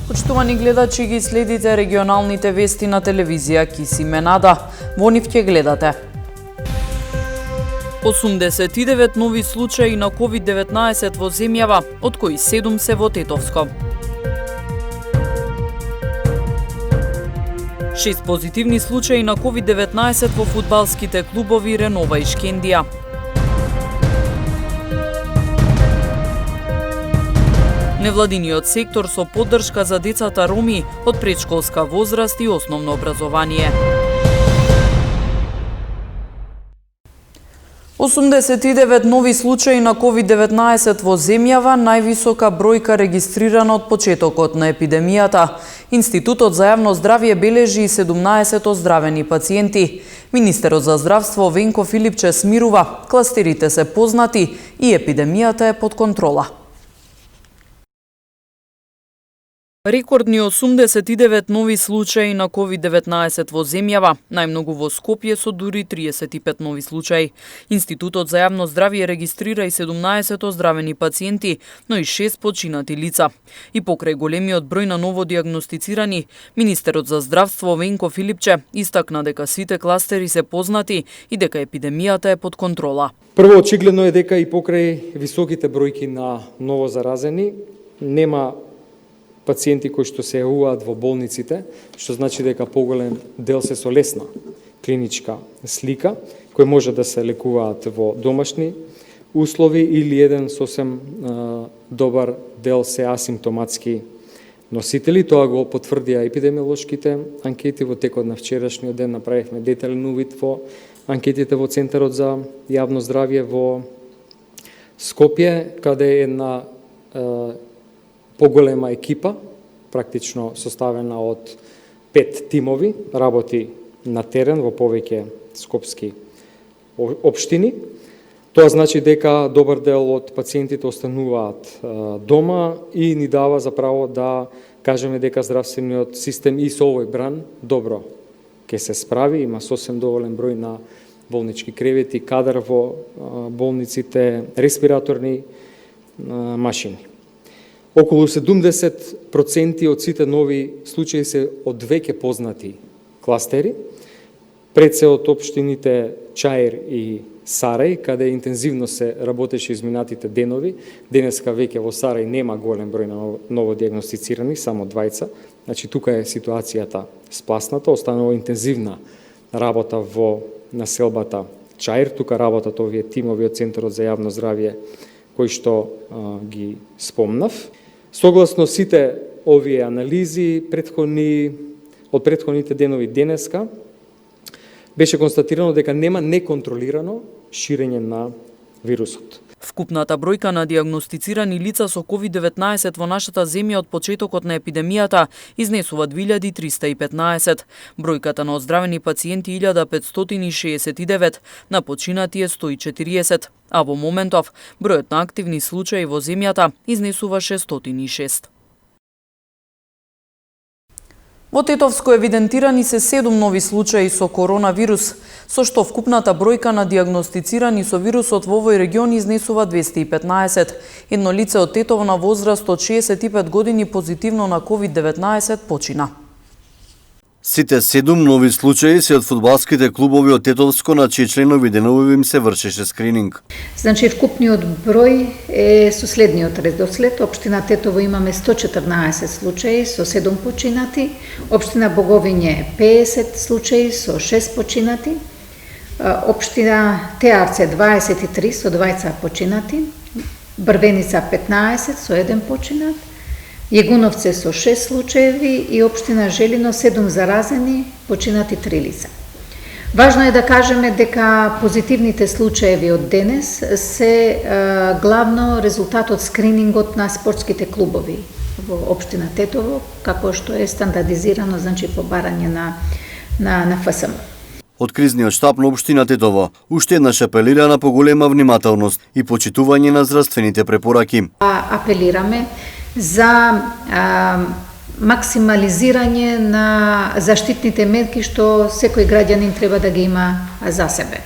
Почитувани гледачи, ги следите регионалните вести на телевизија Киси Менада. Во нив ќе гледате 89 нови случаи на COVID-19 во земјава, од кои 7 се во Тетовско. 6 позитивни случаи на COVID-19 во фудбалските клубови Ренова и Шкендија. Невладиниот сектор со поддршка за децата роми од предшколска возраст и основно образование. 89 нови случаи на COVID-19 во земјава, највисока бројка регистрирана од почетокот на епидемијата. Институтот за јавно здравје бележи 17 оздравени пациенти. Министерот за здравство Венко Филипче смирува, кластерите се познати и епидемијата е под контрола. Рекордни 89 нови случаи на COVID-19 во земјава, најмногу во Скопје со дури 35 нови случаи. Институтот за јавно здравје регистрира и 17 оздравени пациенти, но и 6 починати лица. И покрај големиот број на ново диагностицирани, Министерот за здравство Венко Филипче истакна дека сите кластери се познати и дека епидемијата е под контрола. Прво, очигледно е дека и покрај високите бројки на ново заразени, нема пациенти кои што се јавуваат во болниците, што значи дека поголем дел се со лесна клиничка слика, кои може да се лекуваат во домашни услови или еден сосем добар дел се асимптоматски носители. Тоа го потврдија епидемиолошките анкети. Во текот на вчерашниот ден направивме детален увид во анкетите во Центарот за јавно здравје во Скопје, каде е една поголема екипа, практично составена од 5 тимови, работи на терен во повеќе скопски општини. Тоа значи дека добар дел од пациентите остануваат дома и ни дава за право да кажеме дека здравствениот систем и со овој бран добро ќе се справи. Има сосем доволен број на болнички кревети, кадар во болниците, респираторни машини. Околу 70% од сите нови случаи се од веќе познати кластери, пред се од општините Чаир и Сарај, каде интензивно се работеше изминатите денови. Денеска веќе во Сарај нема голем број на ново диагностицирани, само 2. Значи, тука е ситуацијата спласната, останува интензивна работа во населбата Чаир, тука работат овие тимови од Центарот за јавно здравје, кои што ги спомнав. Согласно сите овие анализи, од претходните денови денеска, беше констатирано дека нема неконтролирано ширење на вирусот. Вкупната бројка на диагностицирани лица со COVID-19 во нашата земја од почетокот на епидемијата изнесува 2315. Бројката на оздравени пациенти 1569, на починати е 140, а во моментов бројот на активни случаи во земјата изнесува 606. Во Тетовско евидентирани се 7 нови случаи со коронавирус, со што вкупната бројка на диагностицирани со вирусот во овој регион изнесува 215. Едно лице од Тетово на возраст од 65 години позитивно на COVID-19 почина. Сите 7 нови случаи се од фудбалските клубови од Тетовско, на чии членови денови им се вршеше скрининг. Значи, вкупниот број е со следниот редослед. Општина Тетово имаме 114 случаи со 7 починати, општина Боговиње 50 случаи со 6 починати, општина Теарце 23 со 2 починати, Брвеница 15 со 1 починат, Јегуновце со 6 случаеви и општина Желино 7 заразени, починати 3 лица. Важно е да кажеме дека позитивните случаеви од денес се главно резултат од скринингот на спортските клубови во општина Тетово, како што е стандардизирано, значи по барање на ФСМ. Од кризниот штаб на општина Тетово уште еднаш апелира на поголема внимателност и почитување на здравствените препораки. Апелираме за максимализирање на заштитните мерки што секој граѓанин треба да ги има за себе.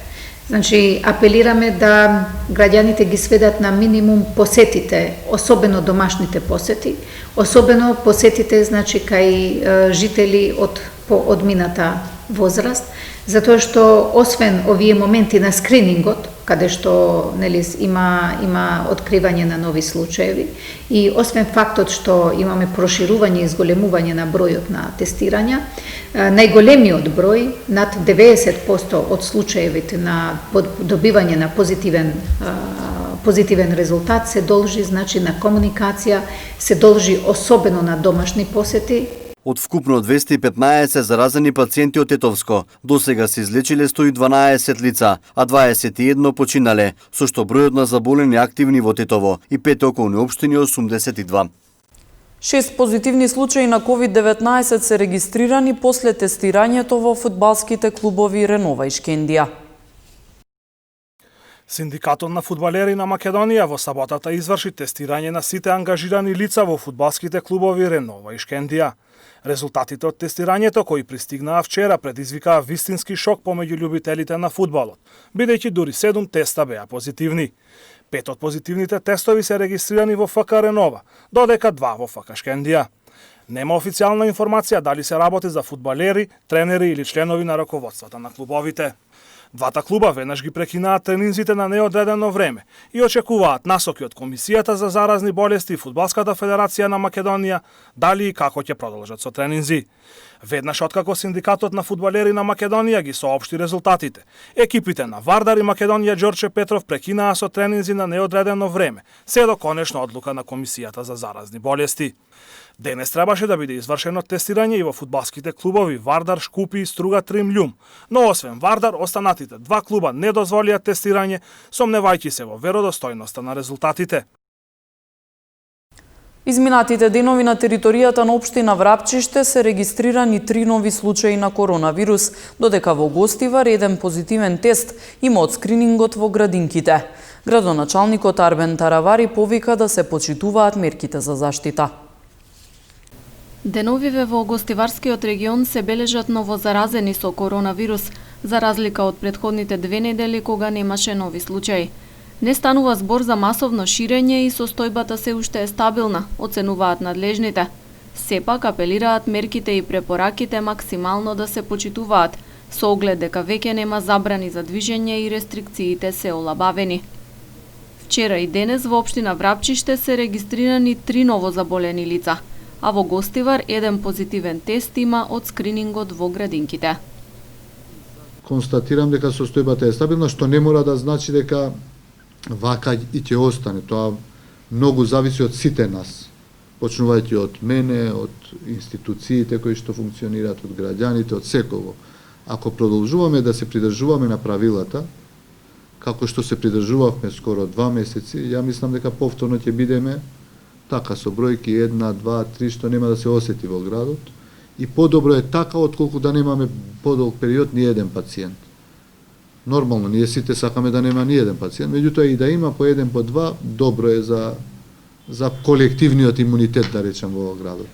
Значи, апелираме да граѓаните ги сведат на минимум посетите, особено домашните посети, особено посетите, значи, кај жители од поодмината возраст, затоа што освен овие моменти на скринингот, каде што нели има откривање на нови случаеви и освен фактот што имаме проширување и зголемување на бројот на тестирања, најголемиот број, над 90% од случаевите на добивање на позитивен резултат се должи, значи, на комуникација, се должи особено на домашни посети. Од вкупно 215 заразени пациенти од Тетовско, досега се излечиле 112 лица, а 21 починале, со што бројот на заболени активни во Тетово и 5 околни општини 82. 6 позитивни случаи на COVID-19 се регистрирани после тестирањето во фудбалските клубови Ренова и Шкендија. Синдикатот на фудбалери на Македонија во саботата изврши тестирање на сите ангажирани лица во фудбалските клубови Ренова и Шкендија. Резултатите од тестирањето кои пристигнаа вчера предизвикаа вистински шок помеѓу љубителите на фудбалот, бидејќи дури 7 теста беа позитивни. 5 од позитивните тестови се регистрирани во ФК Ренова, додека 2 во ФК Шкендија. Нема официјална информација дали се работи за фудбалери, тренери или членови на раководствата на клубовите. Двата клуба веднаш ги прекинаат тренинзите на неодредено време и очекуваат насоки од Комисијата за заразни болести и Фудбалската федерација на Македонија дали и како ќе продолжат со тренинзи. Веднаш откако Синдикатот на фудбалери на Македонија ги соопшти резултатите, екипите на Вардар и Македонија Ѓорче Петров прекинаа со тренинзи на неодредено време, се до конечна одлука на Комисијата за заразни болести. Денес требаше да биде извршено тестирање и во фудбалските клубови Вардар, Шкупи и Струга Трим Љум, но освен Вардар, останатите 2 клуба не дозволија тестирање, сомневајќи се во веродостојноста на резултатите. Изминатите денови на територијата на општина Врапчиште се регистрирани 3 нови случаи на коронавирус, додека во Гостивар еден позитивен тест има од скринингот во градинките. Градоначалникот Арбен Таравари повика да се почитуваат мерките за заштита. Деновиве во Гостиварскиот регион се бележат новозаразени со коронавирус, за разлика од претходните 2 недели кога немаше нови случаи. Не станува збор за масовно ширење и состојбата се уште е стабилна, оценуваат надлежните. Сепак апелираат мерките и препораките максимално да се почитуваат, со оглед дека веќе нема забрани за движење и рестрикциите се олабавени. Вчера и денес во општина Врапчиште се регистрирани 3 новозаболени лица, а во Гостивар еден позитивен тест има од скринингот во градинките. Констатирам дека состојбата е стабилна, што не мора да значи дека вака и ќе остане. Тоа многу зависи од сите нас, почнувајќи од мене, од институциите кои што функционираат, од граѓаните, од секого. Ако продолжуваме да се придржуваме на правилата, како што се придржувавме скоро 2 месеци, ја мислам дека повторно ќе бидеме така со бројки 1, 2, 3 што нема да се осети во градот и подобро е така отколку да немаме подолг период ни еден пациент. Нормално, ние сите сакаме да нема ни еден пациент, меѓутоа и да има по еден, по два, добро е за колективниот имунитет, да речем, во градот.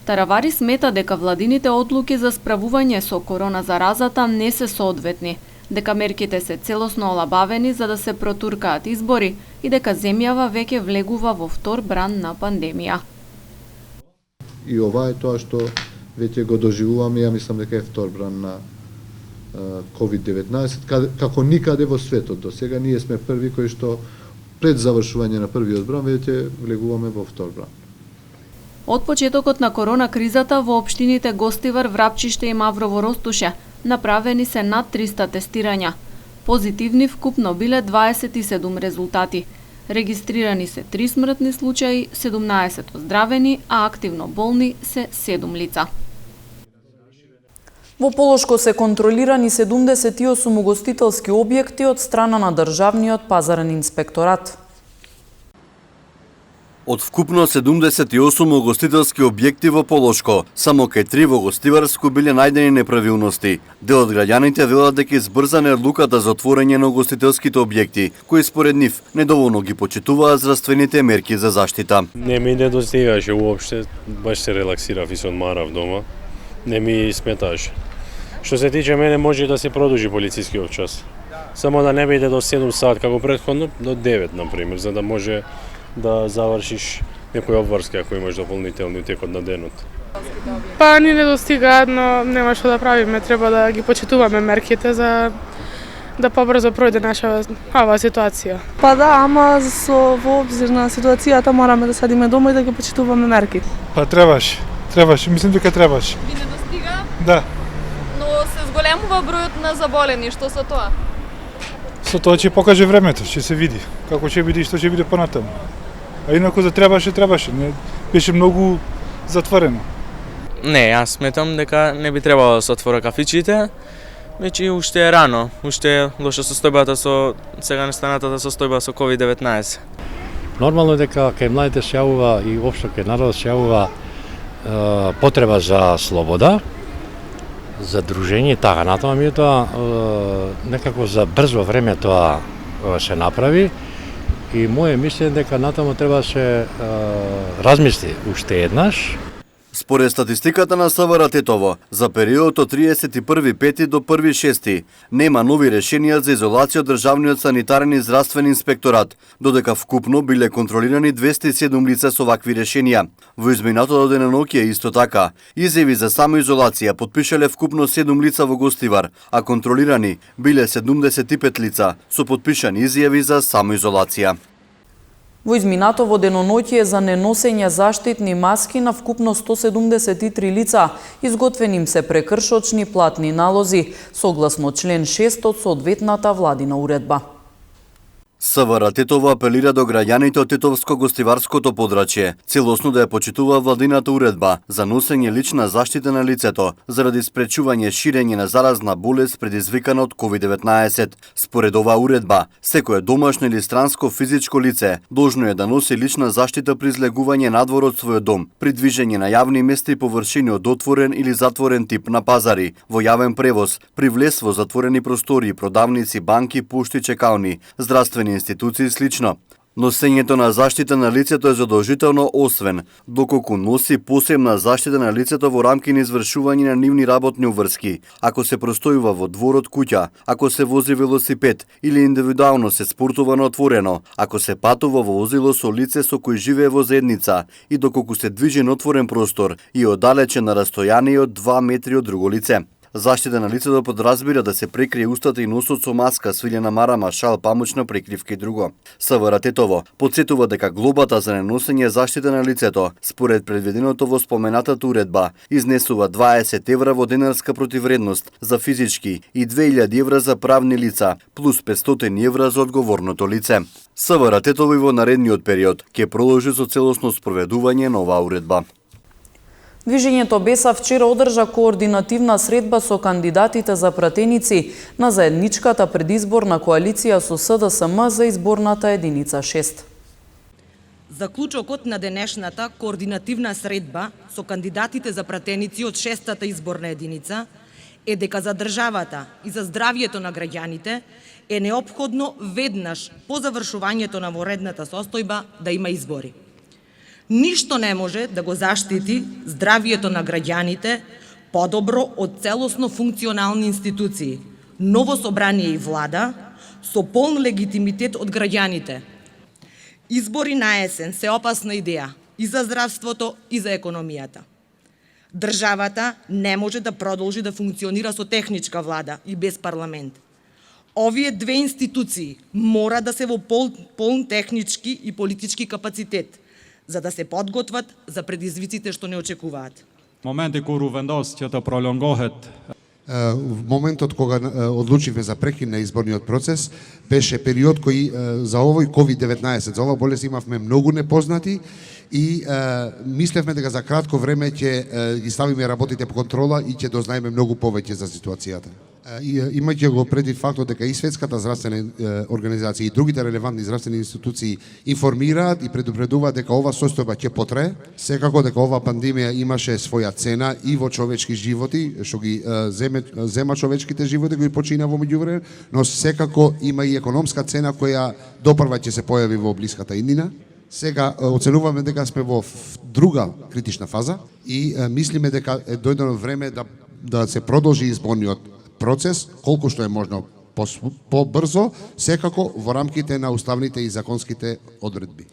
Таравари смета дека владините одлуки за справување со корона заразата не се соодветни, дека мерките се целосно олабавени за да се протуркаат избори и дека земјава веќе влегува во втор бран на пандемија. И ова е тоа што веќе го доживуваме, ја мислам дека е втор бран на COVID-19, како никаде во светот. До сега ние сме први кои што пред завршување на првиот бран веќе влегуваме во втор бран. Од почетокот на корона кризата во општините Гостивар, Врапчиште и Маврово Ростуше направени се над 300 тестирања. Позитивни вкупно биле 27 резултати. Регистрирани се 3 смртни случаи, 17 оздравени, а активно болни се 7 лица. Во Полошко се контролирани 78 угостителски објекти од страна на Државниот пазарен инспекторат. Од вкупно 78 угостителски објекти во Полошко, само кај 3 во Гостиварско биле најдени неправилности. Дел од граѓаните велат дека избрзана одлуката за отворање на угостителските објекти, кои според нив недоволно ги почитуваат здравствените мерки за заштита. Не ми недостигаше уопште, баш се релаксирав и се одмарав дома. Не ми сметаше. Што се тиче мене, може да се продолжи полицискиот час. Само да не биде до 7 сат како претходно, до 9 на пример, за да може да завршиш некои обврски ако имаш дополнителни у текот на денот. Па ни не достигаат, но нема што да правиме, треба да ги почитуваме мерките за да побрзо пројде наша ова ситуација. Па да, ама во обзир на ситуацијата мораме да седиме дома и да ги почитуваме мерките. Па требаше, мислам дека требаше. Ви не достига? Да. Но се зголемува бројот на заболени, што со тоа? Со тоа ќе покаже времето, ќе се види како ќе биде и што ќе биде понатаму. А инаку за требаше, не беше многу затворено. Не, јас сметам дека не би требало да се отвора кафичите, веќе уште е рано, уште е лоша состојбата со сега настанатата состојба со COVID-19. Нормално е дека кај младите се јавува и општо кај народот се јавува потреба за слобода, за дружење, така натаму меѓутоа некако за брзо време тоа се направи и моје мислење дека натаму треба да се размисли уште еднаш. Според статистиката на СВР Тетово, за периодот од 31.5 до 1.6 нема нови решенија за изолација од Државниот санитарен и здравствен инспекторат, додека вкупно биле контролирани 207 лица со вакви решенија. Во изминатото денонокие исто така, изјави за самоизолација подпишале вкупно 7 лица во Гостивар, а контролирани биле 75 лица со подпишани изјави за самоизолација. Во изминатово деноноќие за неносење заштитни маски на вкупно 173 лица изготвени им се прекршочни платни налози, согласно член 6 од соодветната владина уредба. СВР Тетово апелира до граѓаните од Тетовско-гостиварското подрачје целосно да ја почитува владината уредба за носење лична заштита на лицето заради спречување ширење на заразна болест предизвикана од COVID-19. Според оваа уредба, секое домашно или странско физичко лице должно е да носи лична заштита при излегување надвор од својот дом, при движење на јавни места и површини од отворен или затворен тип на пазари, во јавен превоз, при влез во затворени простори, продавници, банки, пушти, чекални, здравствени институции и слично. Носењето на заштита на лицето е задолжително освен доколку носи посебна заштита на лицето во рамки на извршување на нивни работни уврски, ако се простојува во дворот куќа, ако се вози велосипед или индивидуално се спортува на отворено, ако се патува во возило со лице со кој живее во заедница и доколку се движи на отворен простор и оддалечен на растојание од 2 метри од друго лице. Заштита на лицето подразбира да се прекрие устата и носот со маска, свилена марама, шал, памучна прекривка и друго. СВР Тетово подсетува дека глобата за неносење заштита на лицето, според предвиденото во споменатата уредба, изнесува 20 евра во денарска противредност за физички и 2000 евра за правни лица, плюс 500 евра за одговорното лице. СВР Тетово и во наредниот период ќе продолжи со целосно спроведување на оваа уредба. Движењето Беса вчера одржа координативна средба со кандидатите за пратеници на заедничката предизборна коалиција со СДСМ за изборната единица 6. Заклучокот на денешната координативна средба со кандидатите за пратеници од 6-та изборна единица е дека за државата и за здравјето на граѓаните е неопходно веднаш по завршувањето на воредната состојба да има избори. Ништо не може да го заштити здравјето на граѓаните подобро од целосно функционални институции, ново собрание и влада со полн легитимитет од граѓаните. Избори на есен се опасна идеја и за здравството и за економијата. Државата не може да продолжи да функционира со техничка влада и без парламент. Овие две институции мора да се во полн технички и политички капацитет, за да се подготват за предизвиците што не очекуваат. Моменти кога вендос ќе да пролонгоhet. В моментот кога одлучивме за прекин на изборниот процес, беше период кој за овој COVID-19, за оваа болест имавме многу непознати и мислевме дека за кратко време ќе ги ставиме работите по контрола и ќе дознаеме многу повеќе за ситуацијата. Имајќи го преди фактот дека и Светската здравствена организација и другите релевантни здравствени институции информираат и предупредуваат дека ова состојба ќе потрае, секако дека оваа пандемија имаше своја цена и во човечки животи, што ги зема човечките животи, кои почина во меѓувреме, но секако има и економска цена која допрва ќе се појави во блиската иднина. Сега оценуваме дека сме во друга критична фаза и мислиме дека е дојдено време да се продолжи изборниот процес колку што е можно побрзо, секако во рамките на уставните и законските одредби.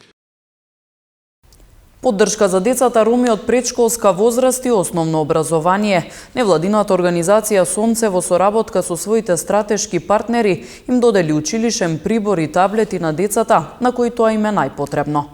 Поддршка за децата роми од предшколска возраст и основно образование. Невладината организација Сонце во соработка со своите стратешки партнери им додели училишен прибор и таблети на децата, на кои тоа им е најпотребно.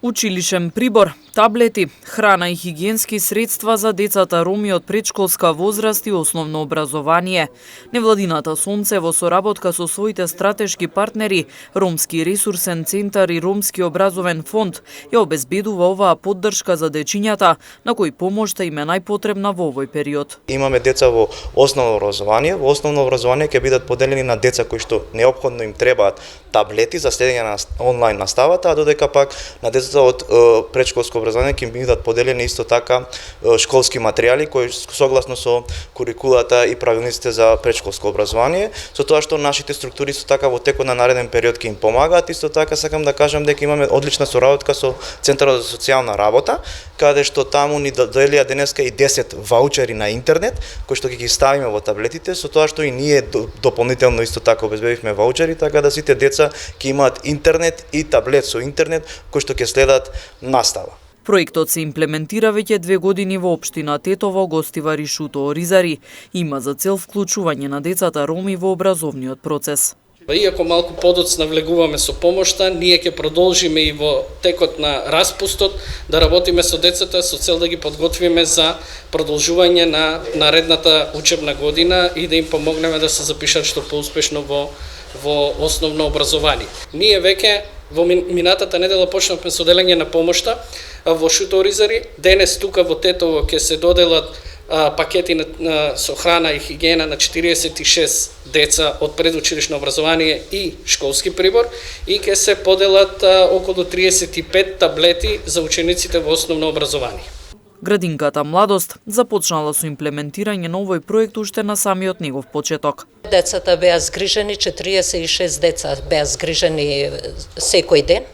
Училишен прибор, таблети, храна и хигиенски средства за децата роми од предшколска возраст и основно образование. Невладината Сонце во соработка со своите стратешки партнери, Ромски ресурсен центар и Ромски образовен фонд, ја обезбедува оваа поддршка за дечињата, на кои помошта им е најпотребна во овој период. Имаме деца во основно образование. Во основно образование ќе бидат поделени на деца кои што неопходно им требаат таблети за следење на онлайн наставата, а додека пак на децата од предшколско образование ќе им бидат поделени исто така школски материјали кои согласно со курикулата и правилниците за предшколско образование, со тоа што нашите структури исто така во текот на нареден период ќе им помагаат. Исто така сакам да кажам дека имаме одлична соработка со Центарот за социјална работа, каде што таму ни доделија денеска и 10 ваучери на интернет кои што ги ставиме во таблетите, со тоа што и ние дополнително исто така обезбедивме ваучери, така да сите деца ќе имаат интернет и таблет со интернет кои што ќе следат настава. Проектот се имплементира веќе 2 години во општина Тетово, Гостивар и Шуто Оризари. Има за цел вклучување на децата роми во образовниот процес. Иако малку подоцна влегуваме со помошта, ние ќе продолжиме и во текот на распустот да работиме со децата со цел да ги подготвиме за продолжување на наредната учебна година и да им помогнеме да се запишат што поуспешно во основно образование. Ние веќе во минатата недела почнавме со делење на помошта во Шуто Оризари. Денес тука во Тетово ќе се доделат пакети со храна и хигиена на 46 деца од предучилишно образование и школски прибор и ќе се поделат околу 35 таблети за учениците во основно образование. Градинката Младост започнала со имплементирање на овој проект уште на самиот негов почеток. Децата беа згрижени, 46 деца беа згрижени секој ден.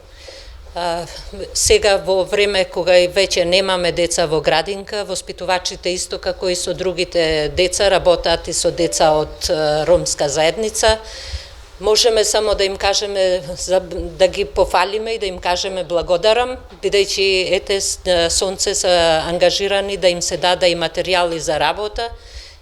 Сега во време кога и веќе немаме деца во градинка, воспитувачите исто како и со другите деца работат и со деца од ромска заедница. Можеме само да им кажеме, да ги пофалиме и да им кажеме благодарам, бидејќи ете Сонце се ангажирани да им се даде и материјали за работа,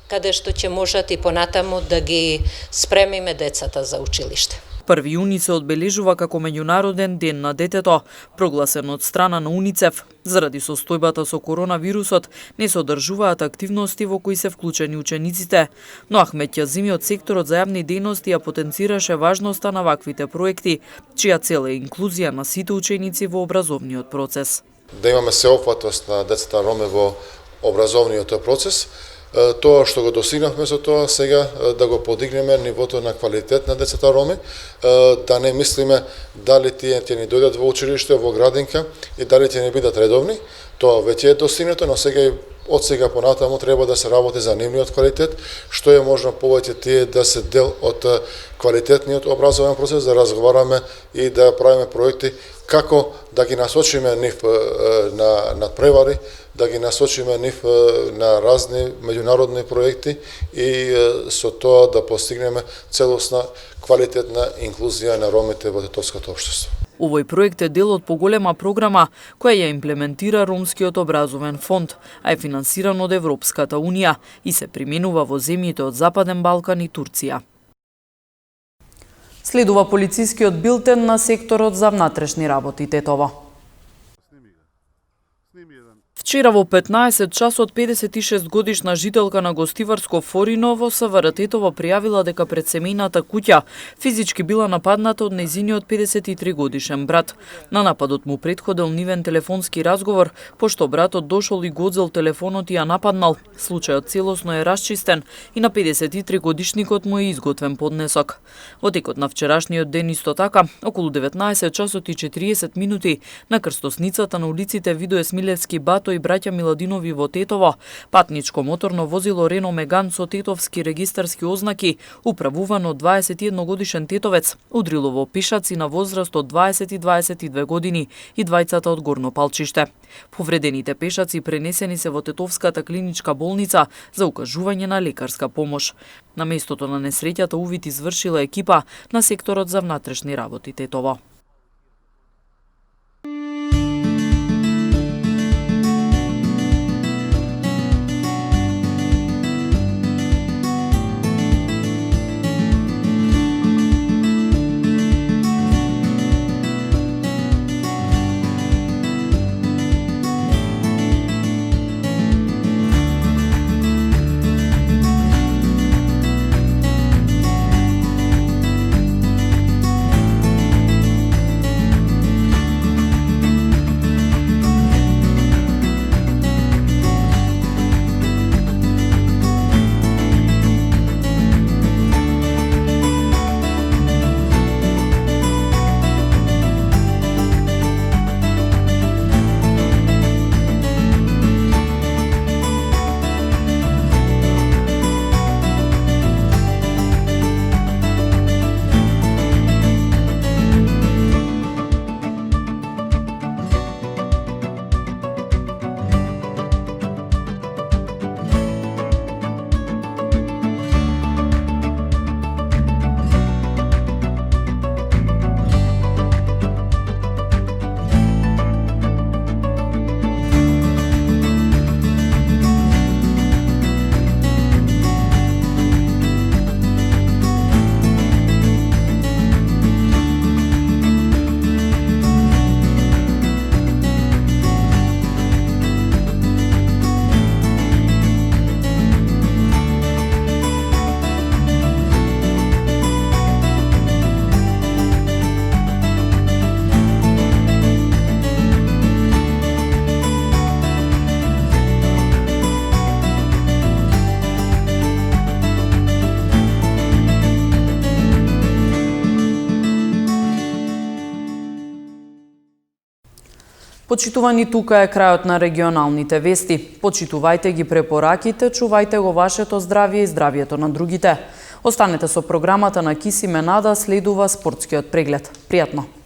каде што ќе можат и понатаму да ги спремиме децата за училиште. 1 јуни се одбележува како меѓународен ден на детето, прогласен од страна на УНИЦЕФ. Заради состојбата со коронавирусот не се одржуваат активности во кои се вклучени учениците, но Ахмет Ќазими од секторот за јавни дејности ја потенцираше важноста на ваквите проекти, чија цел е инклузија на сите ученици во образовниот процес. Да имаме сеопфатност на децата роми во образовниот процес. Тоа што го достигнавме со тоа, сега да го подигнеме нивото на квалитет на децата роми, да не мислиме дали тие ќе ни дојдат во училиште, во градинка и дали ќе не бидат редовни. Тоа веќе е достигнато, но сега од сега понатаму треба да се работи за нивниот квалитет, што е можно повеќе тие да се дел од квалитетниот образовен процес, да разговараме и да правиме проекти како да ги насочиме нив на надпревари, да ги насочиме нив на разни меѓународни проекти и со тоа да постигнеме целосна квалитетна инклузија на ромите во тетовското општество. Овој проект е дел од поголема програма која ја имплементира Ромскиот образовен фонд, а е финансиран од Европската унија и се применува во земјите од Западен Балкан и Турција. Следува полицискиот билтен на секторот за внатрешни работи Тетово. Вчера во 15 часот 56 годишна жителка на Гостиварско Форино во СВР Тетово пријавила дека пред семејната куќа физички била нападната од нејзиниот 53 годишен брат. На нападот му претходел нивен телефонски разговор, пошто братот дошол и го одзел телефонот и ја нападнал. Случајот целосно е расчистен и на 53 годишникот му е изготвен поднесок. Во текот на вчерашниот ден исто така, околу 19 часот и 40 минути, на крстосницата на улиците Видое Смилевски Бато и браќа Миладинови во Тетово. Патничко моторно возило Рено Меган со тетовски регистарски ознаки, управувано од 21 годишен тетовец, удрило во пешаци на возраст од 20 и 22 години и двајцата од Горно Палчиште. Повредените пешаци пренесени се во Тетовската клиничка болница за укажување на лекарска помош. На местото на несреќата увид извршила екипа на секторот за внатрешни работи Тетово. Почитувани, тука е крајот на регионалните вести. Почитувајте ги препораките, чувајте го вашето здравје и здравјето на другите. Останете со програмата на Киси Менада, следува спортскиот преглед. Пријатно!